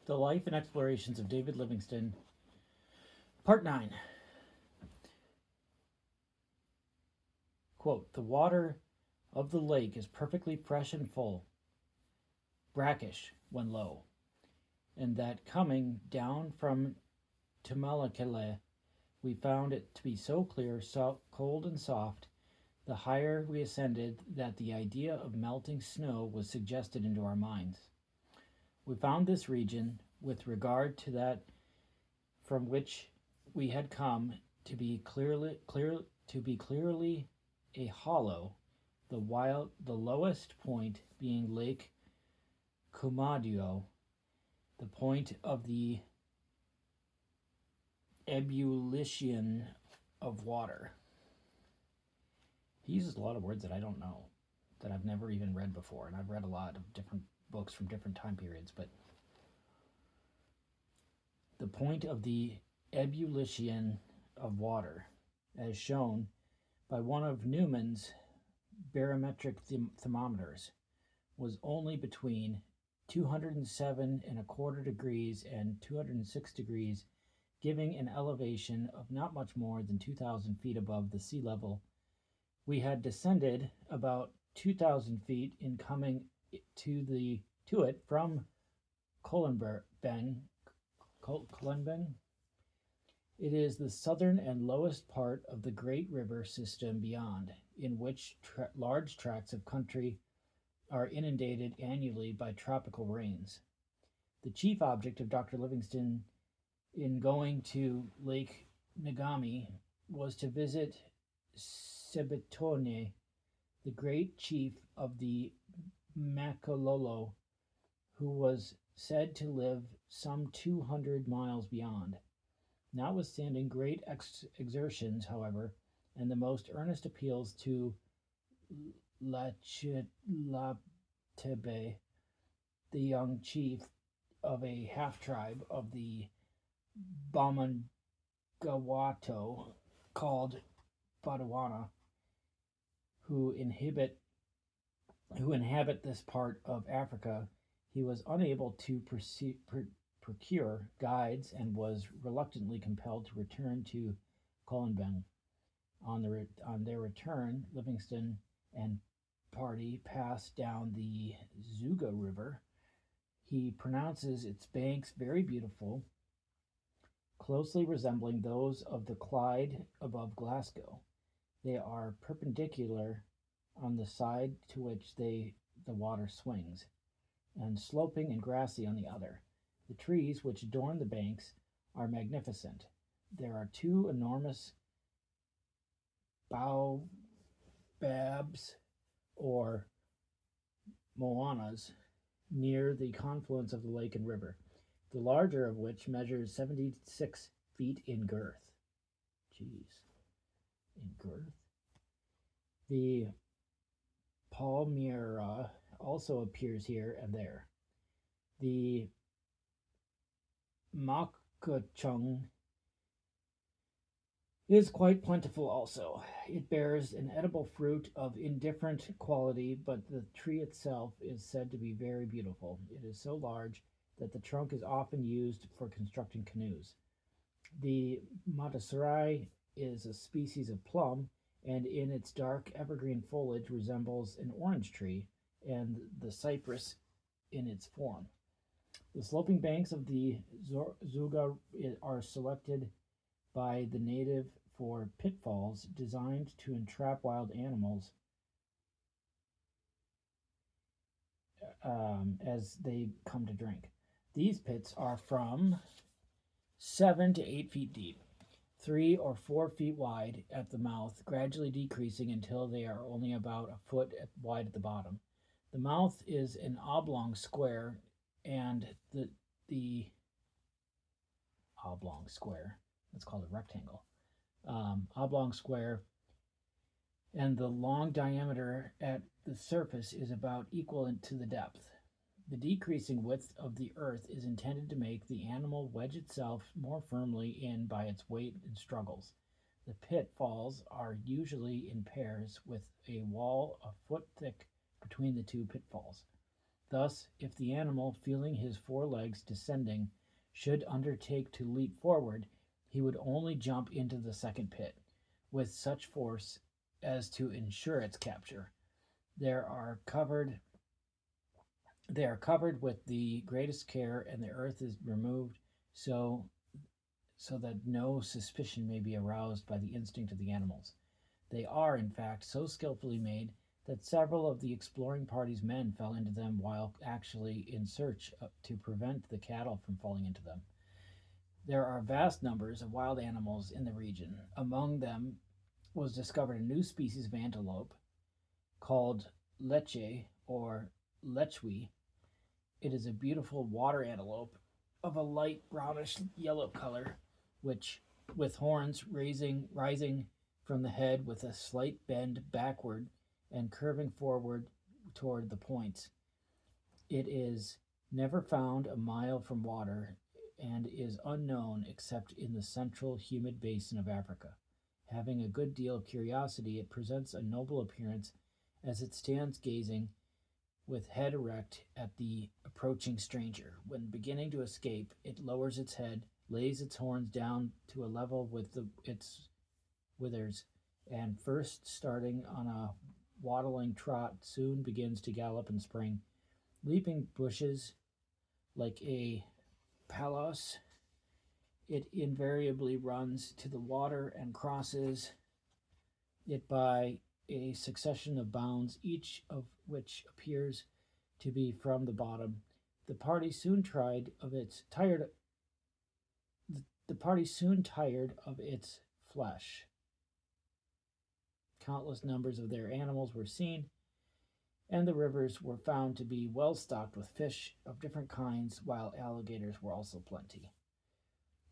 The Life and Explorations of David Livingston, Part 9. Quote, the water of the lake is perfectly fresh and full, brackish when low, and that coming down from Tumalakele, we found it to be so clear, so cold and soft, the higher we ascended, that the idea of melting snow was suggested into our minds. We found this region, with regard to that from which we had come, to be clearly a hollow, the lowest point being Lake Kumadio, the point of the ebullition of water. He uses a lot of words that I don't know, that I've never even read before, and I've read a lot of different books from different time periods, but the point of the ebullition of water, as shown by one of Newman's barometric thermometers, was only between 207 and a quarter degrees and 206 degrees, giving an elevation of not much more than 2,000 feet above the sea level. We had descended about 2,000 feet in coming to it from Colenben. It is the southern and lowest part of the great river system beyond, in which large tracts of country are inundated annually by tropical rains. The chief object of Dr. Livingston in going to Lake Ngami was to visit Sebetone, the great chief of the Makololo, who was said to live some 200 miles beyond. Notwithstanding great exertions, however, and the most earnest appeals to Latebe, the young chief of a half-tribe of the Bamangawato called Botswana, who inhabit this part of Africa, he was unable to procure guides and was reluctantly compelled to return to Colenben. On their return, Livingston and party passed down the Zuga River. He pronounces its banks very beautiful, closely resembling those of the Clyde above Glasgow. They are perpendicular on the side to which the water swings, and sloping and grassy on the other. The trees which adorn the banks are magnificent. There are two enormous baobabs, or moanas, near the confluence of the lake and river, the larger of which measures 76 feet in girth. Jeez. In girth. The palmyra also appears here and there. The makachung is quite plentiful also. It bears an edible fruit of indifferent quality, but the tree itself is said to be very beautiful. It is so large that the trunk is often used for constructing canoes. The matasarai is a species of plum, and in its dark evergreen foliage resembles an orange tree, and the cypress in its form. The sloping banks of the Zuga are selected by the native for pitfalls designed to entrap wild animals as they come to drink. These pits are from 7 to 8 feet deep, 3 or 4 feet wide at the mouth, gradually decreasing until they are only about a foot wide at the bottom. The mouth is an oblong square, and the oblong square, let's call it a rectangle, oblong square, and the long diameter at the surface is about equal to the depth. The decreasing width of the earth is intended to make the animal wedge itself more firmly in by its weight and struggles. The pitfalls are usually in pairs, with a wall a foot thick between the two pitfalls. Thus, if the animal, feeling his forelegs descending, should undertake to leap forward, he would only jump into the second pit with such force as to ensure its capture. They are covered they are covered with the greatest care, and the earth is removed so that no suspicion may be aroused by the instinct of the animals. They are, in fact, so skillfully made that several of the exploring party's men fell into them while actually in search to prevent the cattle from falling into them. There are vast numbers of wild animals in the region. Among them was discovered a new species of antelope called leche or lechwe. It is a beautiful water antelope of a light brownish yellow color, which, with horns rising from the head with a slight bend backward and curving forward toward the points. It is never found a mile from water and is unknown except in the central humid basin of Africa. Having a good deal of curiosity, it presents a noble appearance as it stands gazing with head erect at the approaching stranger. When beginning to escape, it lowers its head, lays its horns down to a level with its withers, and first starting on a waddling trot, soon begins to gallop and spring, leaping bushes like a palos. It invariably runs to the water and crosses it by a succession of bounds, each of which appears to be from the bottom. The party soon tired of its flesh. Countless numbers of their animals were seen, and the rivers were found to be well stocked with fish of different kinds, while alligators were also plenty.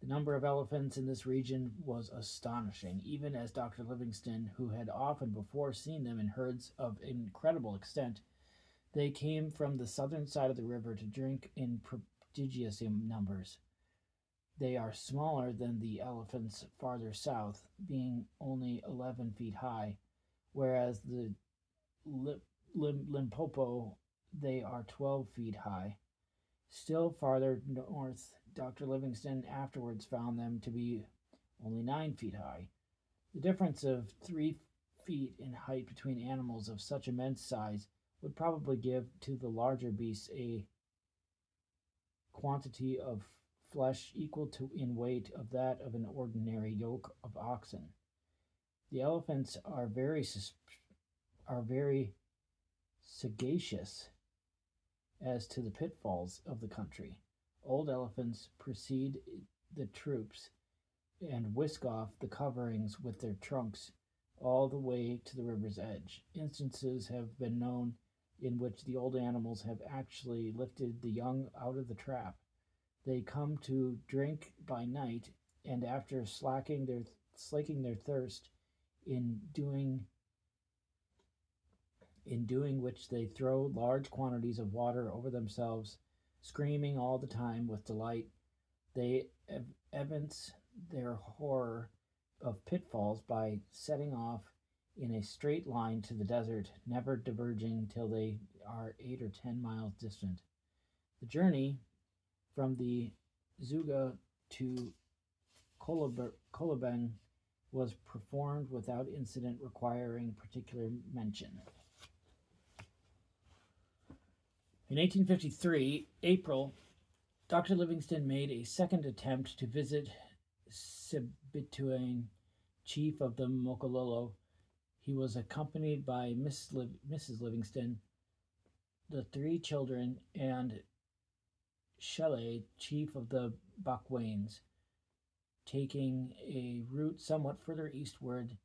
The number of elephants in this region was astonishing, even as Dr. Livingston, who had often before seen them in herds of incredible extent. They came from the southern side of the river to drink in prodigious numbers. They are smaller than the elephants farther south, being only 11 feet high, whereas the Limpopo, they are 12 feet high. Still farther north, Dr. Livingston afterwards found them to be only 9 feet high. The difference of 3 feet in height between animals of such immense size would probably give to the larger beasts a quantity of flesh equal to in weight of that of an ordinary yoke of oxen. The elephants are very sagacious as to the pitfalls of the country. Old elephants precede the troops and whisk off the coverings with their trunks all the way to the river's edge. Instances have been known in which the old animals have actually lifted the young out of the trap. They come to drink by night, and after slaking their thirst, in doing which they throw large quantities of water over themselves, screaming all the time with delight. They evince their horror of pitfalls by setting off in a straight line to the desert, never diverging till they are 8 or 10 miles distant. The journey from the Zuga to Kolobeng was performed without incident requiring particular mention. In 1853, April, Dr. Livingston made a second attempt to visit Sibituane, chief of the Mokololo. He was accompanied by Mrs. Livingston, the 3 children, and Shelley, chief of the Bakwains, taking a route somewhat further eastward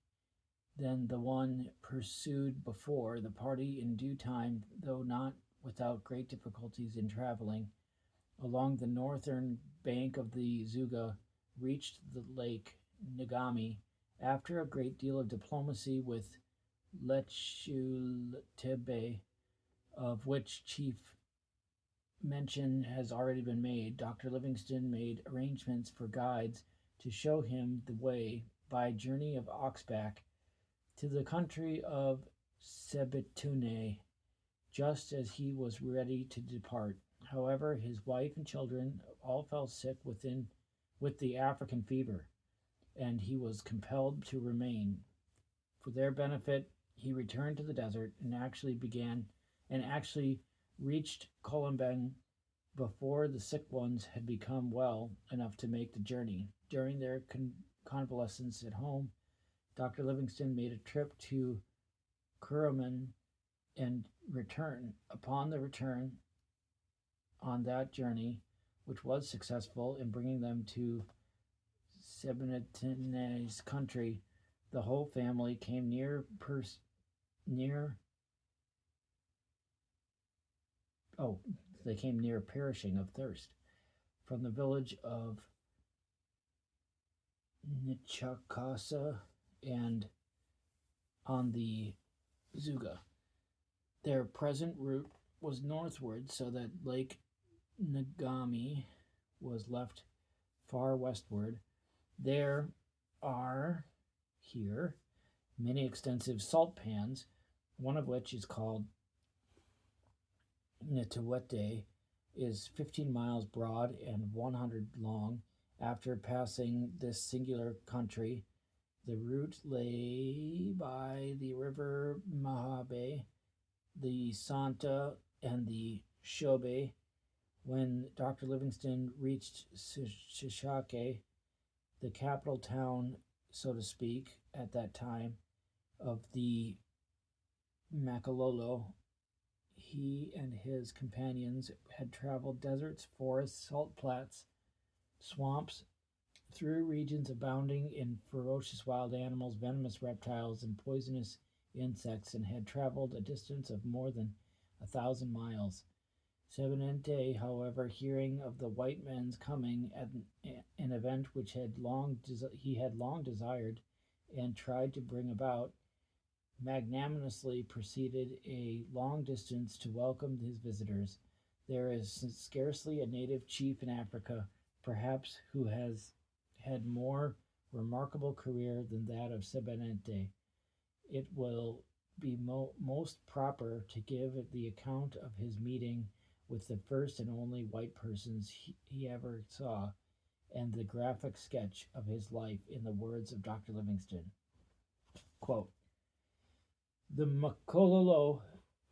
than the one pursued before. The party, in due time, though not without great difficulties in traveling, along the northern bank of the Zuga, reached the lake Ngami. After a great deal of diplomacy with Lechultebe, of which chief mention has already been made, Dr. Livingston made arrangements for guides to show him the way by journey of oxback to the country of Sebitune, just as he was ready to depart. However, his wife and children all fell sick with the African fever, and he was compelled to remain. For their benefit, he returned to the desert and actually reached Colombang before the sick ones had become well enough to make the journey. During their convalescence at home, Dr. Livingston made a trip to Kuruman and return. Upon the return on that journey, which was successful in bringing them to Sebenetene's country, the whole family came they came near perishing of thirst. From the village of Nichakasa and on the Zuga. Their present route was northward, so that Lake Nagami was left far westward. There are here many extensive salt pans, one of which is called Nitawete, is 15 miles broad and 100 long. After passing this singular country, the route lay by the river Mahabe, the Santa, and the Shobe. When Dr. Livingston reached Shishake, the capital town, so to speak, at that time of the Makalolo, he and his companions had traveled deserts, forests, salt flats, swamps, through regions abounding in ferocious wild animals, venomous reptiles, and poisonous insects, and had traveled a distance of more than 1,000 miles. Sebenente, however, hearing of the white men's coming at an event which he had long desired and tried to bring about, magnanimously proceeded a long distance to welcome his visitors. There is scarcely a native chief in Africa, perhaps, who has had more remarkable career than that of Sebenente. It will be most proper to give the account of his meeting with the first and only white persons he ever saw, and the graphic sketch of his life in the words of Dr. Livingston. Quote, "The Makololo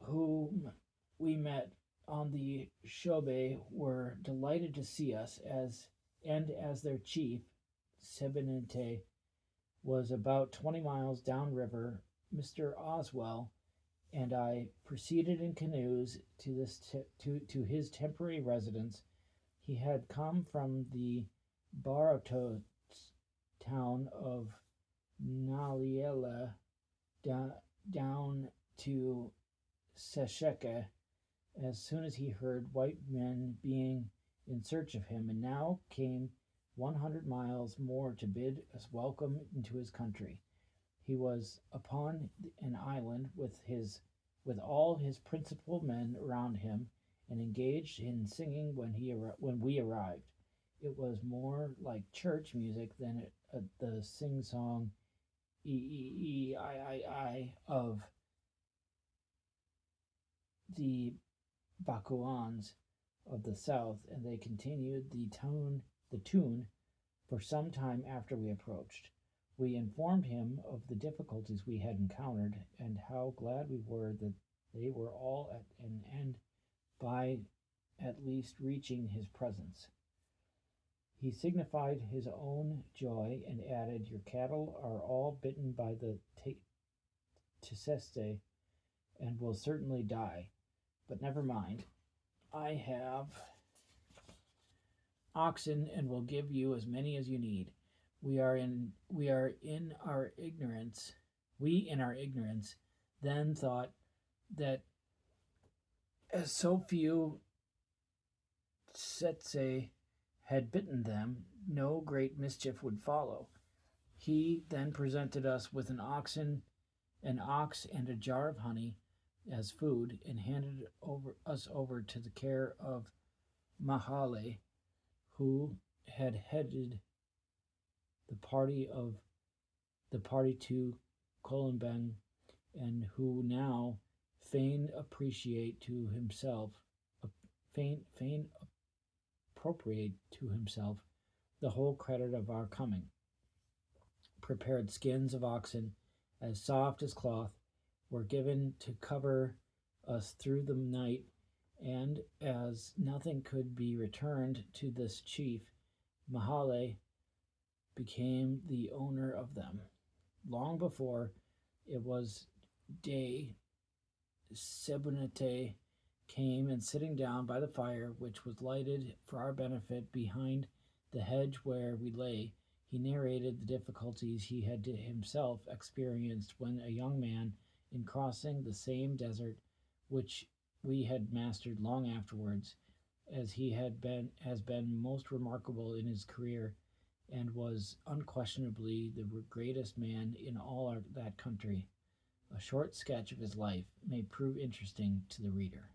whom we met on the Shobe were delighted to see us, as their chief, Sebenente, was about 20 miles downriver. Mr. Oswell and I proceeded in canoes to his temporary residence. He had come from the Barato town of Naliela down to Sesheke as soon as he heard white men being in search of him, and now came 100 miles more to bid us welcome into his country. He was upon an island with all his principal men around him, and engaged in singing when we arrived. It was more like church music than the sing-song I of the Bakuans of the south, and they continued the tune for some time after we approached. We informed him of the difficulties we had encountered, and how glad we were that they were all at an end by at least reaching his presence. He signified his own joy, and added, 'Your cattle are all bitten by the Tseste, and will certainly die. But never mind. I have oxen, and will give you as many as you need. We in our ignorance then thought that as so few Tsetse had bitten them, no great mischief would follow. He then presented us with an ox and a jar of honey as food, and handed us over to the care of Mahale, who had headed the party to Colombang, and who now fain appreciate to himself, fain appropriate to himself the whole credit of our coming. Prepared skins of oxen, as soft as cloth, were given to cover us through the night, and as nothing could be returned to this chief, Mahale became the owner of them. Long before it was day, Sebunete came, and sitting down by the fire, which was lighted for our benefit behind the hedge where we lay, he narrated the difficulties he had himself experienced when a young man in crossing the same desert which we had mastered long afterwards, as he has been most remarkable in his career, and was unquestionably the greatest man in all that country. A short sketch of his life may prove interesting to the reader.